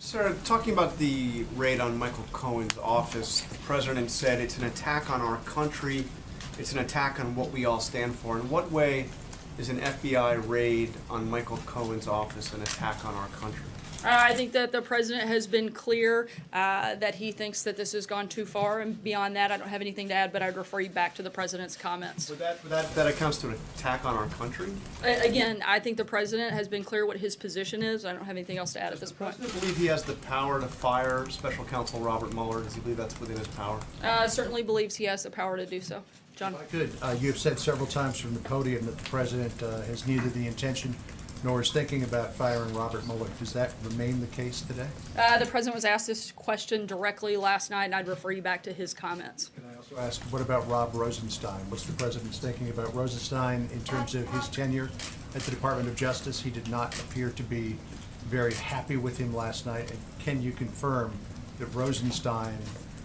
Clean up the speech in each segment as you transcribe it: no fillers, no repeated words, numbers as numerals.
Sir, talking about the raid on Michael Cohen's office, the president said it's an attack on our country, it's an attack on what we all stand for. In what way is an FBI raid on Michael Cohen's office an attack on our country? I think that the president has been clear that he thinks that this has gone too far, and beyond that, I don't have anything to add, but I'd refer you back to the president's comments. Would that accounts to an attack on our country? Again, I think the president has been clear what his position is. I don't have anything else to add at this point. Does the president believe he has the power to fire Special Counsel Robert Mueller? Does he believe that's within his power? Certainly believes he has the power to do so. John? Good. You have said several times from the podium that the president has neither the intention nor is thinking about firing Robert Mueller. Does that remain the case today? The president was asked this question directly last night, and I'd refer you back to his comments. Can I also ask, what about Rob Rosenstein? What's the president's thinking about Rosenstein in terms of his tenure at the Department of Justice? He did not appear to be very happy with him last night. And can you confirm that Rosenstein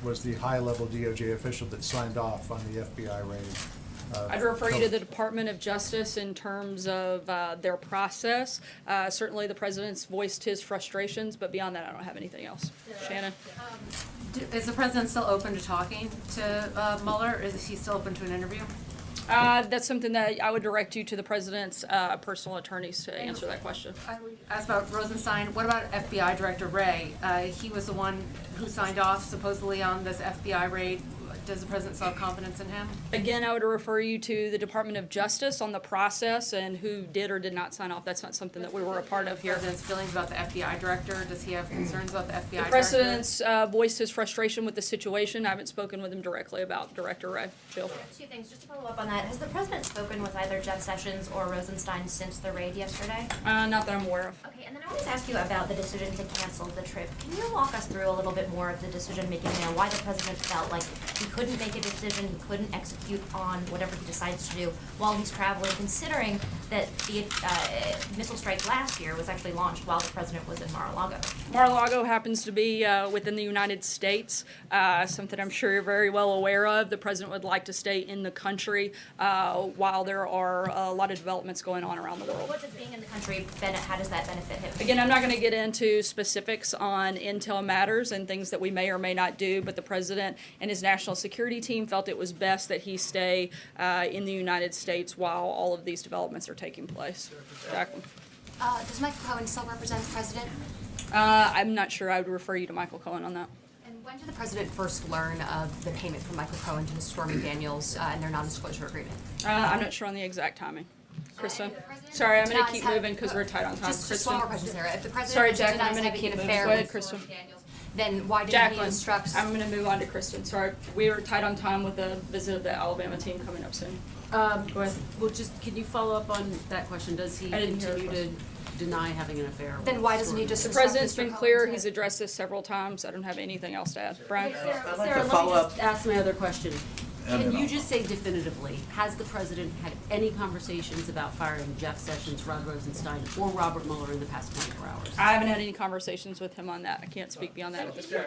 was the high-level DOJ official that signed off on the FBI raid? I'd refer you to the Department of Justice in terms of their process. Certainly the president's voiced his frustrations, but beyond that, I don't have anything else. Shannon? Is the president still open to talking to Mueller? Is he still open to an interview? That's something that I would direct you to the president's personal attorneys to answer that question. I would ask about Rosenstein. What about FBI Director Wray? He was the one who signed off supposedly on this FBI raid. Does the president still have confidence in him? Again, I would refer you to the Department of Justice on the process and who did or did not sign off. That's not something that we were a part of here. The president's feelings about the FBI director. Does he have concerns about the FBI director? The president's voiced his frustration with the situation. I haven't spoken with him directly about Director Wray. Jill? Two things, just to follow up on that. Has the president spoken with either Jeff Sessions or Rosenstein since the raid yesterday? Not that I'm aware of. Okay, and then I wanted to ask you about the decision to cancel the trip. Can you walk us through a little bit more of the decision-making there, why the president felt like he couldn't make a decision, he couldn't execute on whatever he decides to do while he's traveling, considering that the missile strike last year was actually launched while the president was in Mar-a-Lago? Mar-a-Lago happens to be within the United States, something I'm sure you're very well aware of. The president would like to stay in the country while there are a lot of developments going on around the world. What does being in the country, how does that benefit him? Again, I'm not going to get into specifics on intel matters and things that we may or may not do, but the president and his national security team felt it was best that he stay in the United States while all of these developments are taking place. Jacqueline? Does Michael Cohen still represent the president? I'm not sure. I would refer you to Michael Cohen on that. And when did the president first learn of the payment from Michael Cohen to Stormy Daniels and their non-disclosure agreement? I'm not sure on the exact timing. Kristen? Sorry, I'm going to keep moving because we're tight on time. Just one more question, Sarah. If the president Sorry, Jacqueline, I'm denies going to having keep an moving. affair Go ahead, with Kristen. Stormy Daniels, then why didn't he Jacqueline, instruct? I'm going to move on to Kristen. Sorry, we are tight on time with the visit of the Alabama team coming up soon. Go ahead. Well, just, can you follow up on that question? Does he I didn't hear the continue to deny having an affair? Then why doesn't he Stormy? just The instruct president's Mr. been Cohen clear. to- He's addressed this several times. I don't have anything else to add. Brian? Sarah, like to let follow me just up. ask my other question. Can no. you just say definitively, has the president had any conversations about firing Jeff Sessions, Rod Rosenstein, or Robert Mueller in the past 24 hours? I haven't had any conversations with him on that. I can't speak beyond that at this point.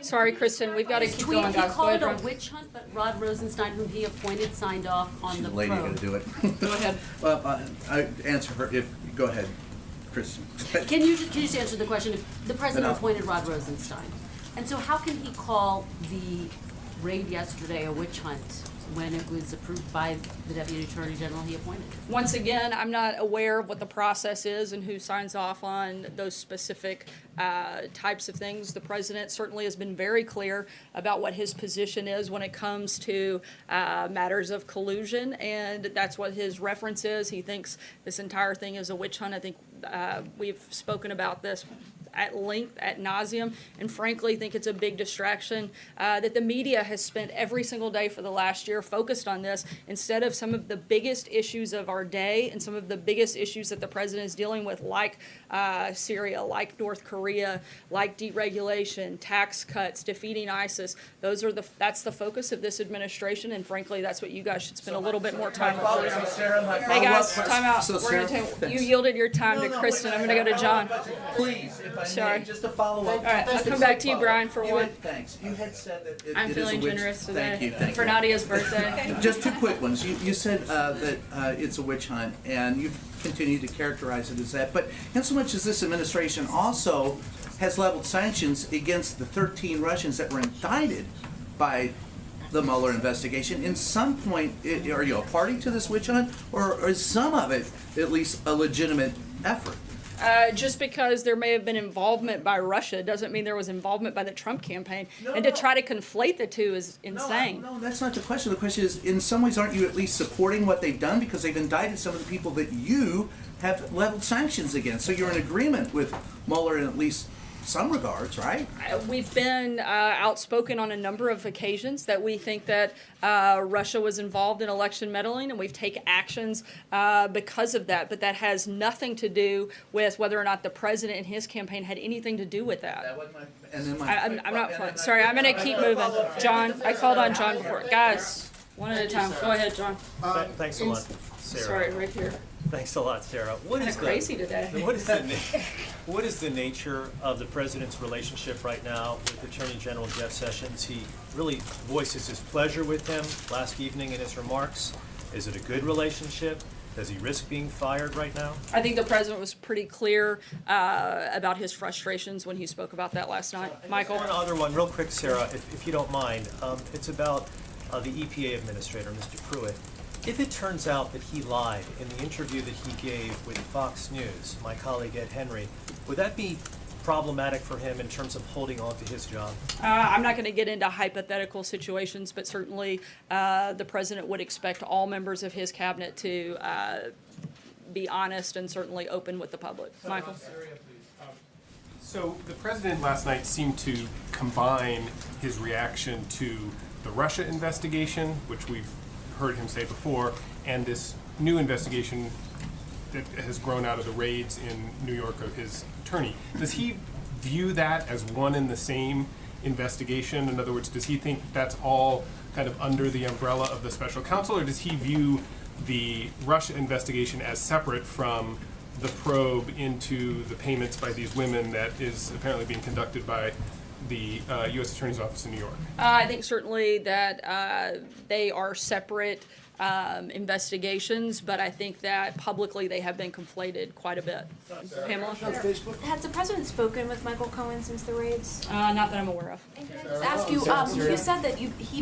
Sorry, Kristen, we've got to keep going, He guys. Go called ahead, it a Brian. witch hunt, but Rod Rosenstein, whom he appointed, signed off on She's the the lady probe. going to do it. Go ahead. Well, I answer her if, go ahead, Kristen. Can you just answer the question? If the president Enough. appointed Rod Rosenstein, and so how can he call the raid yesterday a witch hunt when it was approved by the Deputy Attorney General he appointed? Once again, I'm not aware of what the process is and who signs off on those specific types of things. The president certainly has been very clear about what his position is when it comes to matters of collusion, and that's what his reference is. He thinks this entire thing is a witch hunt. I think we've spoken about this at length, ad nauseum, and frankly think it's a big distraction that the media has spent every single day for the last year focused on this instead of some of the biggest issues of our day and some of the biggest issues that the president is dealing with, like Syria, like North Korea, like deregulation, tax cuts, defeating ISIS. That's the focus of this administration, and frankly, that's what you guys should spend a little bit more time on. Hey guys, time out. So, We're Sarah, gonna you yielded your time to Kristen. I'm gonna go to John. Please, if I Sorry. may, just to follow up. All right, I'll come back to you, Brian, for one. Thanks. You had said that I'm it is a feeling witch. generous today. Thank you, thank for you. Nadia's birthday. Just two quick ones. You said that it's a witch hunt, and you've continued to characterize it as that. But in so much as this administration also has leveled sanctions against the 13 Russians that were indicted by the Mueller investigation. In some point, are you a party to this witch hunt, or is some of it at least a legitimate effort? Just because there may have been involvement by Russia doesn't mean there was involvement by the Trump campaign. And to try to conflate the two is insane. No, that's not the question. The question is, in some ways, aren't you at least supporting what they've done, because they've indicted some of the people that you have leveled sanctions against? So you're in agreement with Mueller in at least some regards, right? We've been outspoken on a number of occasions that we think that Russia was involved in election meddling, and we've taken actions because of that. But that has nothing to do with whether or not the president and his campaign had anything to do with that. I'm not. Sorry, I'm going to keep moving. John, I called on John before. Guys, one at a time. Go ahead, John. Thanks a lot, Sarah. Sorry, right here. Thanks a lot, Sarah. What Kind is of crazy today. What is the nature of the president's relationship right now with Attorney General Jeff Sessions? He really voices his pleasure with him last evening in his remarks. Is it a good relationship? Does he risk being fired right now? I think the president was pretty clear about his frustrations when he spoke about that last night. Michael? One other one, real quick, Sarah, if you don't mind. It's about the EPA administrator, Mr. Pruitt. If it turns out that he lied in the interview that he gave with Fox News, my colleague Ed Henry, would that be problematic for him in terms of holding on to his job? I'm not going to get into hypothetical situations, but certainly the president would expect all members of his cabinet to be honest and certainly open with the public. Michael? So the president last night seemed to combine his reaction to the Russia investigation, which we've heard him say before, and this new investigation that has grown out of the raids in New York of his attorney. Does he view that as one and the same investigation? In other words, does he think that's all kind of under the umbrella of the special counsel, or does he view the Russia investigation as separate from the probe into the payments by these women that is apparently being conducted by the U.S. Attorney's Office in New York? I think certainly that they are separate investigations, but I think that publicly they have been conflated quite a bit. Pamela? Has the president spoken with Michael Cohen since the raids? Not that I'm aware of. And can I just ask you, you said that he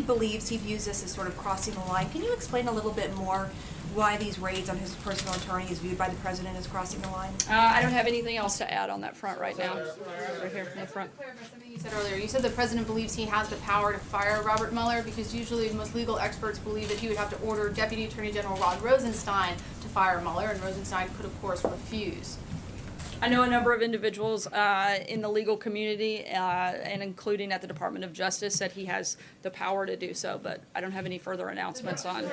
views this as sort of crossing the line. Can you explain a little bit more why these raids on his personal attorney is viewed by the president as crossing the line? I don't have anything else to add on that front right now. Right here in the front. Clarify something you said earlier. You said the president believes he has the power to fire Robert Mueller, because usually most legal experts believe that he would have to order Deputy Attorney General Rod Rosenstein to fire Mueller, and Rosenstein could, of course, refuse. I know a number of individuals in the legal community, and including at the Department of Justice, that he has the power to do so, but I don't have any further announcements on. They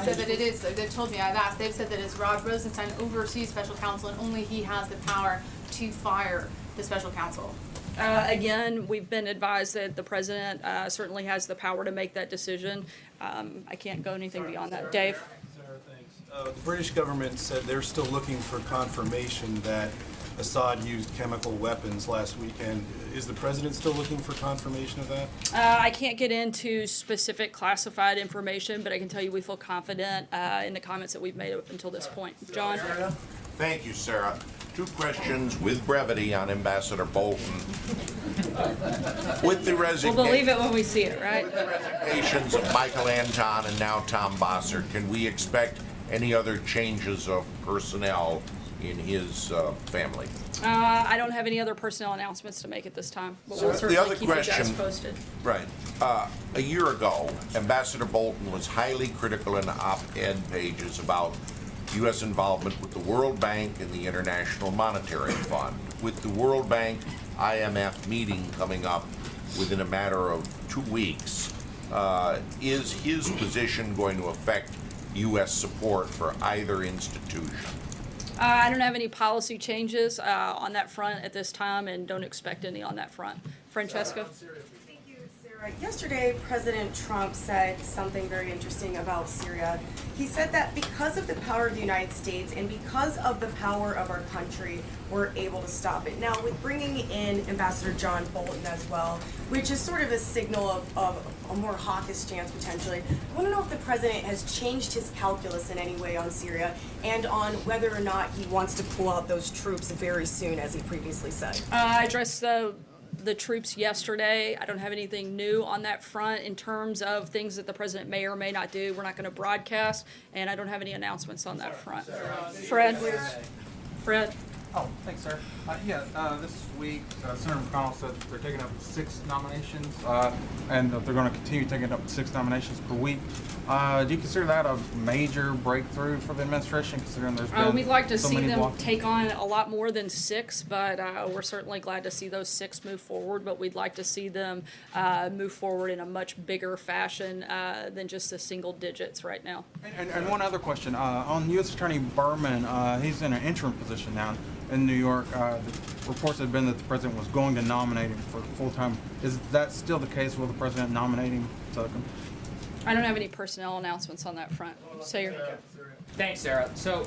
said that it is. They've told me, I've asked. They've said that it's Rod Rosenstein oversees special counsel, and only he has the power to fire the special counsel. Again, we've been advised that the president certainly has the power to make that decision. I can't go anything beyond that. Dave? The British government said they're still looking for confirmation that Assad used chemical weapons last weekend. Is the president still looking for confirmation of that? I can't get into specific classified information, but I can tell you we feel confident in the comments that we've made up until this point. John? Thank you, Sarah. Two questions with brevity on Ambassador Bolton. With the We'll believe it when we see it, right? resignations of Michael Anton and now Tom Bossert, can we expect any other changes of personnel in his family? I don't have any other personnel announcements to make at this time, but we'll The certainly other keep you guys question- posted. Right. A year ago, Ambassador Bolton was highly critical in op-ed pages about U.S. involvement with the World Bank and the International Monetary Fund. With the World Bank IMF meeting coming up within a matter of 2 weeks, is his position going to affect U.S. support for either institution? I don't have any policy changes on that front at this time and don't expect any on that front. Francesca? Thank you, Sarah. Yesterday, President Trump said something very interesting about Syria. He said that because of the power of the United States and because of the power of our country, we're able to stop it. Now, with bringing in Ambassador John Bolton as well, which is sort of a signal of a more hawkish stance potentially, I want to know if the president has changed his calculus in any way on Syria and on whether or not he wants to pull out those troops very soon, as he previously said. I addressed the troops yesterday. I don't have anything new on that front in terms of things that the president may or may not do. We're not going to broadcast, and I don't have any announcements on that front. Fred? Fred? Oh, thanks, sir. This week, Senator McConnell said they're taking up 6 nominations, and that they're going to continue taking up 6 nominations per week. Do you consider that a major breakthrough for the administration, considering there's been We'd like to so see many them blocking? take on a lot more than 6, but we're certainly glad to see those 6 move forward, but we'd like to see them move forward in a much bigger fashion than just the single digits right now. And one other question. On U.S. Attorney Berman, he's in an interim position now in New York. The reports have been that the president was going to nominate him for full-time. Is that still the case? Will the president nominate him? I don't have any personnel announcements on that front. Sayer? Thanks, Sarah. So,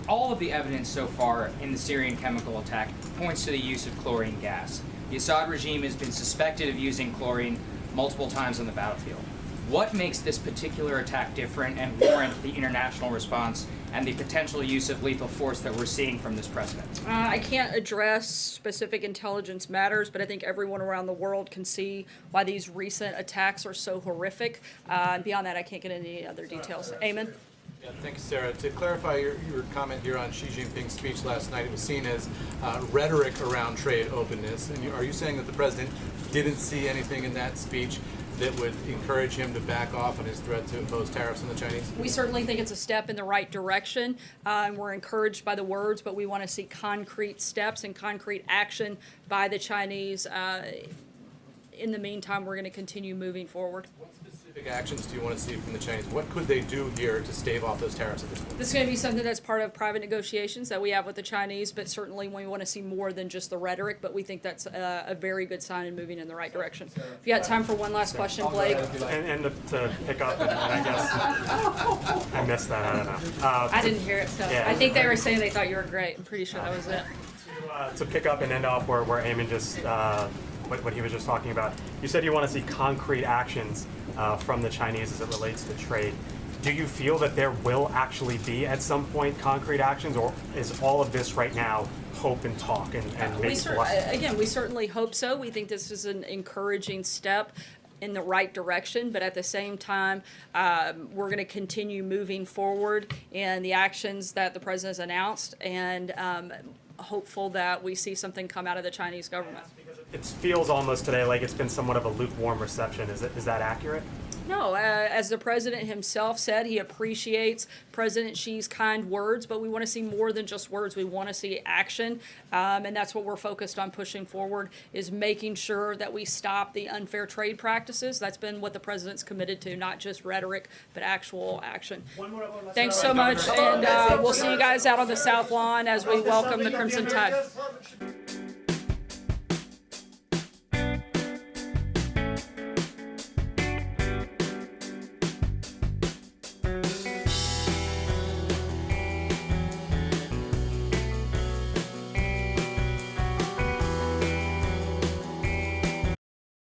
all of the evidence so far in the Syrian chemical attack points to the use of chlorine gas. The Assad regime has been suspected of using chlorine multiple times on the battlefield. What makes this particular attack different and warrant the international response and the potential use of lethal force that we're seeing from this president? I can't address specific intelligence matters, but I think everyone around the world can see why these recent attacks are so horrific. And beyond that, I can't get into any other details. Eamon? Yeah, thank you, Sarah. To clarify your comment here on Xi Jinping's speech last night, it was seen as rhetoric around trade openness. And are you saying that the president didn't see anything in that speech that would encourage him to back off on his threat to impose tariffs on the Chinese? We certainly think it's a step in the right direction, and we're encouraged by the words, but we want to see concrete steps and concrete action by the Chinese. In the meantime, we're going to continue moving forward. What specific actions do you want to see from the Chinese? What could they do here to stave off those tariffs at this point? This is going to be something that's part of private negotiations that we have with the Chinese, but certainly we want to see more than just the rhetoric, but we think that's a very good sign and moving in the right direction. If you got time for one last question, Blake. And to pick up, and I guess I missed that, I don't know. I didn't hear it, so yeah. I think they were saying they thought you were great. I'm pretty sure that was it. To pick up and end off where Eamon just, what he was just talking about, you said you want to see concrete actions from the Chinese as it relates to trade. Do you feel that there will actually be at some point concrete actions, or is all of this right now hope and talk and maybe Again, we certainly hope so. We think this is an encouraging step in the right direction, but at the same time, we're going to continue moving forward in the actions that the president has announced, and hopeful that we see something come out of the Chinese government. It feels almost today like it's been somewhat of a lukewarm reception. Is that accurate? No, as the president himself said, he appreciates President Xi's kind words, but we want to see more than just words. We want to see action, and that's what we're focused on pushing forward, is making sure that we stop the unfair trade practices. That's been what the president's committed to, not just rhetoric, but actual action. Thanks so much, and we'll see you guys out on the South Lawn as we welcome the Crimson Tide.